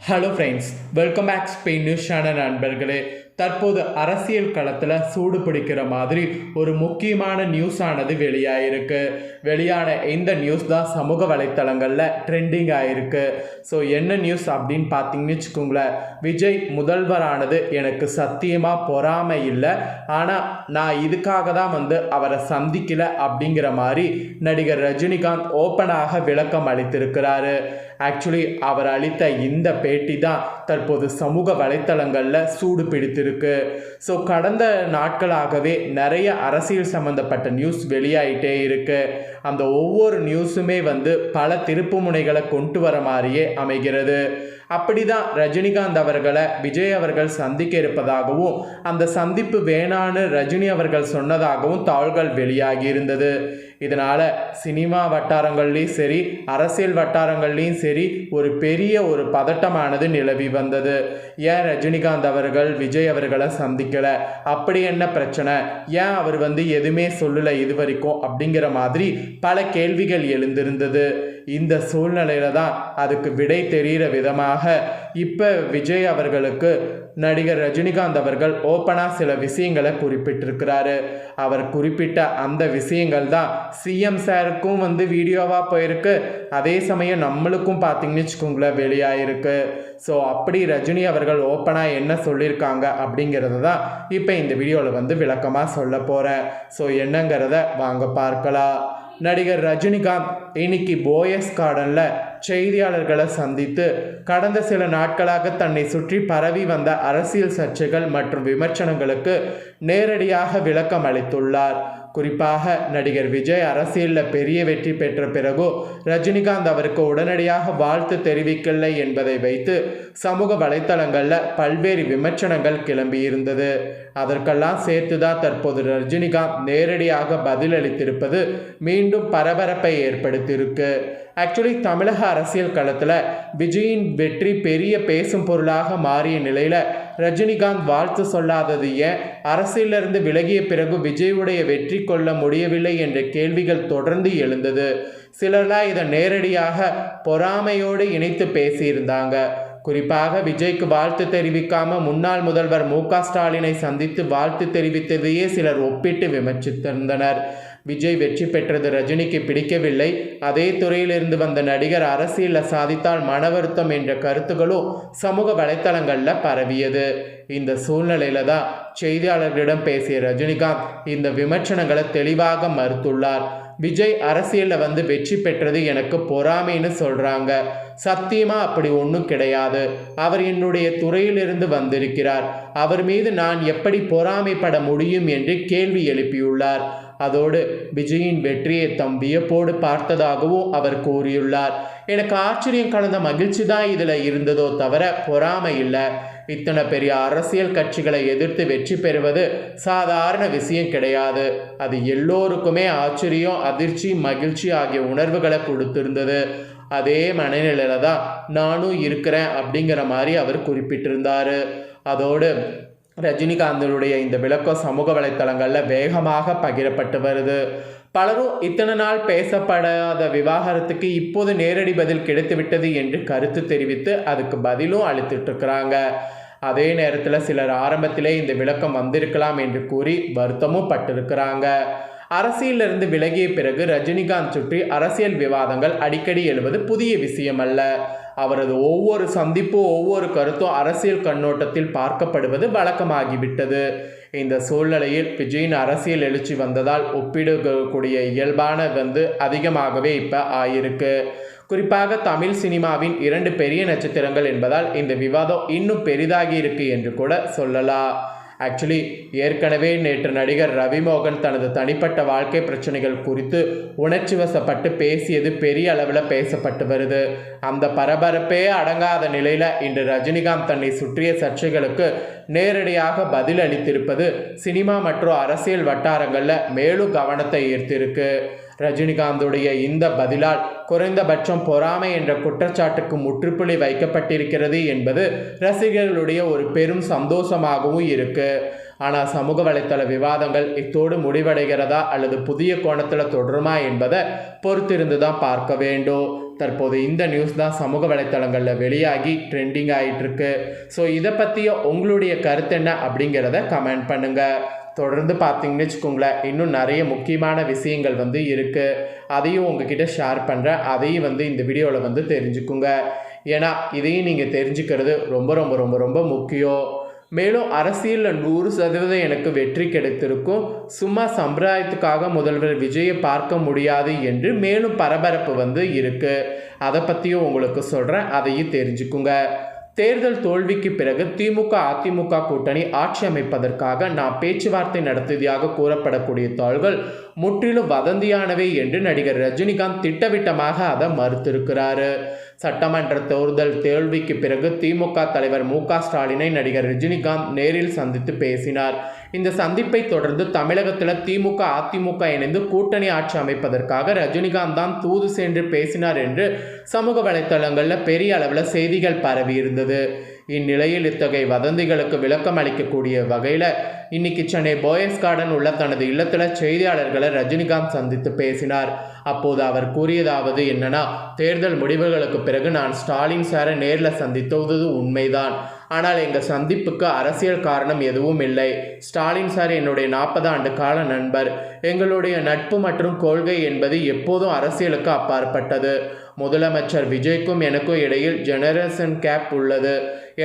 Hello friends, welcome back Spain news channel நண்பர்களே. தற்போது அரசியல் களத்தில் சூடு பிடிக்கிற மாதிரி ஒரு முக்கியமான நியூஸ் ஆனது வெளியாயிருக்கு. வெளியான இந்த நியூஸ் தான் சமூக வலைத்தளங்களில் ட்ரெண்டிங் ஆயிருக்கு. ஸோ என்ன நியூஸ் அப்படின்னு பார்த்தீங்கன்னு வச்சுக்கோங்களேன், விஜய் முதல்வரானது எனக்கு சத்தியமாக பொறாமை இல்லை, ஆனால் நான் இதுக்காக தான் அவரை சந்திக்கலை அப்படிங்கிற மாதிரி நடிகர் ரஜினிகாந்த் ஓப்பனாக விளக்கம் அளித்திருக்கிறாரு. ஆக்சுவலி அவர் அளித்த இந்த பேட்டி தான் தற்போது சமூக வலைத்தளங்களில் சூடு பிடித்திருக்கு. ஸோ கடந்த நாட்களாகவே நிறைய அரசியல் சம்மந்தப்பட்ட நியூஸ் வெளியாயிட்டே இருக்கு. அந்த ஒவ்வொரு நியூஸுமே பல திருப்பு முனைகளை கொண்டு வர மாதிரியே அமைகிறது. அப்படிதான் ரஜினிகாந்த் அவர்களை விஜய் அவர்கள் சந்திக்க இருப்பதாகவும் அந்த சந்திப்பு வேணான்னு ரஜினி அவர்கள் சொன்னதாகவும் தாள்கள் வெளியாகி இருந்தது. இதனால் சினிமா வட்டாரங்கள்லேயும் சரி, அரசியல் வட்டாரங்கள்லேயும் சரி ஒரு பெரிய பதட்டமானது நிலவி வந்தது. ஏன் ரஜினிகாந்த் அவர்கள் விஜய் அவர்களை சந்திக்கலை, அப்படி என்ன பிரச்சனை, ஏன் அவர் எதுவுமே சொல்லலை இது வரைக்கும் அப்படிங்கிற மாதிரி பல கேள்விகள் எழுந்திருந்தது. இந்த சூழ்நிலையில தான் அதுக்கு விடை தெரிகிற விதமாக இப்போ விஜய் அவர்களுக்கு நடிகர் ரஜினிகாந்த் அவர்கள் ஓப்பனாக சில விஷயங்களை குறிப்பிட்டிருக்கிறாரு. அவர் குறிப்பிட்ட அந்த விஷயங்கள் தான் சிஎம் சாருக்கும் வீடியோவாக போயிருக்கு, அதே சமயம் நம்மளுக்கும் பார்த்தீங்கன்னு வச்சுக்கோங்களேன் வெளியாயிருக்கு. ஸோ அப்படி ரஜினி அவர்கள் ஓப்பனாக என்ன சொல்லியிருக்காங்க அப்படிங்கிறத தான் இப்போ இந்த வீடியோவில் விளக்கமாக சொல்ல போகிறேன். ஸோ என்னங்கிறத வாங்க பார்க்கலாம். நடிகர் ரஜினிகாந்த் இன்னைக்கு போயஸ் கார்டனில் செய்தியாளர்களை சந்தித்து கடந்த சில நாட்களாக தன்னை சுற்றி பரவி வந்த அரசியல் சர்ச்சைகள் மற்றும் விமர்சனங்களுக்கு நேரடியாக விளக்கம் அளித்துள்ளார். குறிப்பாக நடிகர் விஜய் அரசியலில் பெரிய வெற்றி பெற்ற பிறகு ரஜினிகாந்த் அவருக்கு உடனடியாக வாழ்த்து தெரிவிக்கவில்லை என்பதை வைத்து சமூக வலைத்தளங்களில் பல்வேறு விமர்சனங்கள் கிளம்பியிருந்தது. அதற்கெல்லாம் சேர்த்துதான் தற்போது ரஜினிகாந்த் நேரடியாக பதிலளித்திருப்பது மீண்டும் பரபரப்பை ஏற்படுத்தியிருக்கு. ஆக்சுவலி தமிழக அரசியல் களத்தில் விஜயின் வெற்றி பெரிய பேசும் பொருளாக மாறிய நிலையில் ரஜினிகாந்த் வாழ்த்து சொல்லாதது ஏன், அரசியலிருந்து விலகிய பிறகு விஜயுடைய வெற்றி கொள்ள முடியவில்லை என்ற கேள்விகள் தொடர்ந்து எழுந்தது. சிலர்லாம் இதை நேரடியாக பொறாமையோடு இணைத்து பேசியிருந்தாங்க. குறிப்பாக விஜய்க்கு வாழ்த்து தெரிவிக்காம முன்னாள் முதல்வர் மு.க. ஸ்டாலினை சந்தித்து வாழ்த்து தெரிவித்ததையே சிலர் ஒப்பிட்டு விமர்சித்திருந்தனர். விஜய் வெற்றி பெற்றது ரஜினிக்கு பிடிக்கவில்லை, அதே துறையிலிருந்து வந்த நடிகர் அரசியலில் சாதித்தால் மன வருத்தம் என்ற கருத்துக்களும் சமூக வலைத்தளங்களில் பரவியது. இந்த சூழ்நிலையில தான் செய்தியாளர்களிடம் பேசிய ரஜினிகாந்த் இந்த விமர்சனங்களை தெளிவாக மறுத்துள்ளார். விஜய் அரசியலில் வெற்றி பெற்றது எனக்கு பொறாமைன்னு சொல்கிறாங்க, சத்தியமாக அப்படி ஒன்றும் கிடையாது. அவர் என்னுடைய துறையிலிருந்து வந்திருக்கிறார், அவர் மீது நான் எப்படி பொறாமைப்பட முடியும் என்று கேள்வி எழுப்பியுள்ளார். அதோடு விஜயின் வெற்றியை தம் வியப்போடு பார்த்ததாகவும் அவர் கூறியுள்ளார். எனக்கு ஆச்சரியம் கலந்த மகிழ்ச்சி தான் இதில் இருந்ததோ தவிர பொறாமை இல்லை. இத்தனை பெரிய அரசியல் கட்சிகளை எதிர்த்து வெற்றி பெறுவது சாதாரண விஷயம் கிடையாது. அது எல்லோருக்குமே ஆச்சரியம், அதிர்ச்சி, மகிழ்ச்சி ஆகிய உணர்வுகளை கொடுத்திருந்தது. அதே மனநிலையில தான் நானும் இருக்கிறேன் அப்படிங்கிற மாதிரி அவர் குறிப்பிட்டிருந்தார். அதோடு ரஜினிகாந்தனுடைய இந்த விளக்கம் சமூக வலைத்தளங்களில் வேகமாக பகிரப்பட்டு வருது. பலரும் இத்தனை நாள் பேசப்படாத விவாகரத்துக்கு இப்போது நேரடி பதில் கிடைத்துவிட்டது என்று கருத்து தெரிவித்து அதுக்கு பதிலும் அளித்துட்டு இருக்கிறாங்க. அதே நேரத்தில் சிலர் ஆரம்பத்திலே இந்த விளக்கம் வந்திருக்கலாம் என்று கூறி வருத்தமும் பட்டிருக்கிறாங்க. அரசியலிருந்து விலகிய பிறகு ரஜினிகாந்த் சுற்றி அரசியல் விவாதங்கள் அடிக்கடி எழுவது புதிய விஷயம் அல்ல. அவரது ஒவ்வொரு சந்திப்பும் ஒவ்வொரு கருத்தும் அரசியல் கண்ணோட்டத்தில் பார்க்கப்படுவது வழக்கமாகிவிட்டது. இந்த சூழ்நிலையில் விஜயின் அரசியல் எழுச்சி வந்ததால் ஒப்பிடக்கூடிய இயல்பான அதிகமாகவே இப்போ ஆயிருக்கு. குறிப்பாக தமிழ் சினிமாவின் 2 பெரிய நட்சத்திரங்கள் என்பதால் இந்த விவாதம் இன்னும் பெரிதாகி இருக்கு என்று கூட சொல்லலாம். ஆக்சுவலி ஏற்கனவே நேற்று நடிகர் ரவிமோகன் தனது தனிப்பட்ட வாழ்க்கை பிரச்சனைகள் குறித்து உணர்ச்சி வசப்பட்டு பேசியது பெரிய அளவில் பேசப்பட்டு வருது. அந்த பரபரப்பே அடங்காத நிலையில் இன்று ரஜினிகாந்த் தன்னை சுற்றிய சர்ச்சைகளுக்கு நேரடியாக பதில் அளித்திருப்பது சினிமா மற்றும் அரசியல் வட்டாரங்களில் மேலும் கவனத்தை ஈர்த்திருக்கு. ரஜினிகாந்துடைய இந்த பதிலால் குறைந்தபட்சம் பொறாமை என்ற குற்றச்சாட்டுக்கு முற்றுப்புள்ளி வைக்கப்பட்டிருக்கிறது என்பது ரசிகர்களுடைய ஒரு பெரும் சந்தோஷமாகவும் இருக்கு. ஆனால் சமூக வலைத்தள விவாதங்கள் இத்தோடு முடிவடைகிறதா அல்லது புதிய கோணத்தில் தொடருமா என்பதை பொறுத்திருந்து தான் பார்க்க வேண்டும். தற்போது இந்த நியூஸ் தான் சமூக வலைத்தளங்களில் வெளியாகி ட்ரெண்டிங் ஆகிட்டுருக்கு. ஸோ இதை பற்றிய உங்களுடைய கருத்து என்ன அப்படிங்கிறத கமெண்ட் பண்ணுங்கள். தொடர்ந்து பார்த்தீங்கன்னு வச்சுக்கோங்களேன், இன்னும் நிறைய முக்கியமான விஷயங்கள் வந்து இருக்குது. அதையும் உங்ககிட்ட ஷேர் பண்ணுறேன். அதையும் வந்து இந்த வீடியோவில் வந்து தெரிஞ்சுக்குங்க. ஏன்னா இதையும் நீங்கள் தெரிஞ்சுக்கிறது ரொம்ப ரொம்ப ரொம்ப ரொம்ப முக்கியம். மேலும் அரசியலில் 100% எனக்கு வெற்றி கிடைத்திருக்கும். சும்மா சம்பிரதாயத்துக்காக முதல்வர் விஜயை பார்க்க முடியாது என்று மேலும் பரபரப்பு வந்து இருக்குது. அதை பற்றியும் உங்களுக்கு சொல்கிறேன். அதையும் தெரிஞ்சுக்குங்க. தேர்தல் தோல்விக்கு பிறகு திமுக அதிமுக கூட்டணி ஆட்சி அமைப்பதற்காக நான் பேச்சுவார்த்தை நடத்தியதாக கூறப்படக்கூடிய தாள்கள் முற்றிலும் வதந்தியானவை என்று நடிகர் ரஜினிகாந்த் திட்டவட்டமாக அதை மறுத்திருக்கிறாரு. சட்டமன்ற தேர்தல் தோல்விக்கு பிறகு திமுக தலைவர் மு.க. ஸ்டாலினை நடிகர் ரஜினிகாந்த் நேரில் சந்தித்து பேசினார். இந்த சந்திப்பை தொடர்ந்து தமிழகத்தில் திமுக அதிமுக இணைந்து கூட்டணி ஆட்சி அமைப்பதற்காக ரஜினிகாந்த் தான் தூது சென்று பேசினார் என்று சமூக வலைத்தளங்களில் பெரிய அளவில் செய்திகள் பரவி இருந்தது. இந்நிலையில் இத்தகைய வதந்திகளுக்கு விளக்கம் அளிக்கக்கூடிய வகையில் இன்னைக்கு சென்னை போயஸ் கார்டன் உள்ள தனது இல்லத்தில் செய்தியாளர்களை ரஜினிகாந்த் சந்தித்து பேசினார். அப்போது அவர் கூறியதாவது என்னன்னா, தேர்தல் முடிவுகளுக்கு பிறகு நான் ஸ்டாலின் சாரை நேரில் சந்தித்தது உண்மைதான். ஆனால் எங்கள் சந்திப்புக்கு அரசியல் காரணம் எதுவும் இல்லை. ஸ்டாலின் சார் என்னுடைய 40 ஆண்டு கால நண்பர். எங்களுடைய நட்பு மற்றும் கொள்கை என்பது எப்போதும் அரசியலுக்கு அப்பாற்பட்டது. முதலமைச்சர் விஜய்க்கும் எனக்கும் இடையில் ஜெனரேஷன் கேப் உள்ளது.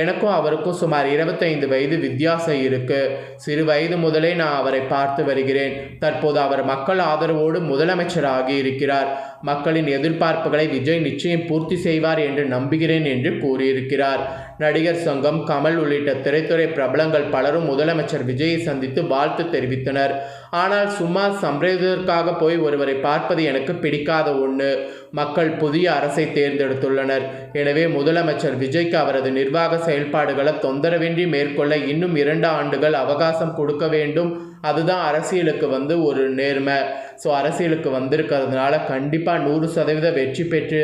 எனக்கும் அவருக்கும் சுமார் 25 வயது வித்தியாசம் இருக்கு. சிறு வயது முதலே நான் அவரை பார்த்து வருகிறேன். தற்போது அவர் மக்கள் ஆதரவோடு முதலமைச்சர் ஆகியிருக்கிறார். மக்களின் எதிர்பார்ப்புகளை விஜய் நிச்சயம் பூர்த்தி செய்வார் என்று நம்புகிறேன் என்று கூறியிருக்கிறார். நடிகர் சங்கம், கமல் உள்ளிட்ட திரைத்துறை பிரபலங்கள் பலரும் முதலமைச்சர் விஜயை சந்தித்து வாழ்த்து தெரிவித்தனர். ஆனால் சும்மா சம்பிரதாயத்திற்காக போய் ஒருவரை பார்ப்பது எனக்கு பிடிக்காத ஒன்று. மக்கள் புதிய அரசை தேர்ந்தெடுத்துள்ளனர். எனவே முதலமைச்சர் விஜய்க்கு அவரது நிர்வாக செயல்பாடுகளை தொந்தரவின்றி மேற்கொள்ள இன்னும் 2 ஆண்டுகள் அவகாசம் கொடுக்க வேண்டும். அதுதான் அரசியலுக்கு வந்து ஒரு நேர்மை. ஸோ அரசியலுக்கு வந்திருக்கிறதுனால கண்டிப்பாக 100% வெற்றி பெற்று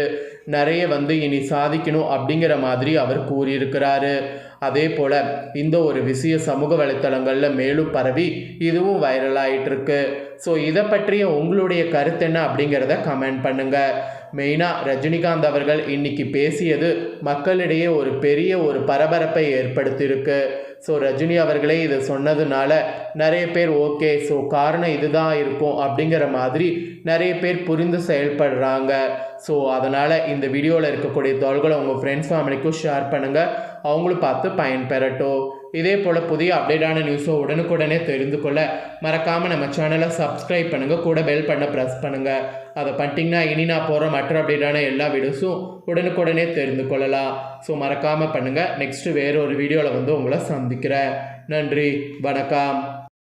நிறைய வந்து இனி சாதிக்கணும் அப்படிங்கிற மாதிரி அவர் கூறியிருக்கிறாரு. அதே போல் இந்த ஒரு விஷயம் சமூக வலைத்தளங்களில் மேலும் பரவி இதுவும் வைரலாகிட்டு இருக்கு. ஸோ இதை பற்றிய உங்களுடைய கருத்து என்ன அப்படிங்கிறத கமெண்ட் பண்ணுங்கள். மெயினாக ரஜினிகாந்த் அவர்கள் இன்னைக்கு பேசியது மக்களிடையே ஒரு பெரிய ஒரு பரபரப்பை ஏற்படுத்தியிருக்கு. ஸோ ரஜினி அவர்களே இதை சொன்னதுனால நிறைய பேர் ஓகே, ஸோ காரணம் இதுதான் இருக்கும் அப்படிங்கிற மாதிரி நிறைய பேர் புரிந்து செயல்படுறாங்க. ஸோ அதனால் இந்த வீடியோவில் இருக்கக்கூடிய தகவல்களை உங்கள் ஃப்ரெண்ட்ஸ் ஃபேமிலிக்கும் ஷேர் பண்ணுங்கள். அவங்களும் பார்த்து பயன்பெறட்டும். இதே போல் புதிய அப்டேட்டான நியூஸை உடனுக்குடனே தெரிந்து கொள்ள மறக்காமல் நம்ம சேனலை சப்ஸ்கிரைப் பண்ணுங்கள். கூட பெல் பண்ண ப்ரெஸ் பண்ணுங்கள். அதை பண்ணிட்டீங்கன்னா இனி நான் போகிற மற்ற அப்டேட்டான எல்லா வீடியோஸும் உடனுக்குடனே தெரிந்து கொள்ளலாம். ஸோ மறக்காமல் பண்ணுங்கள். நெக்ஸ்ட்டு வேறு ஒரு வீடியோவில் வந்து உங்களை சந்திக்கிறேன். நன்றி, வணக்கம்.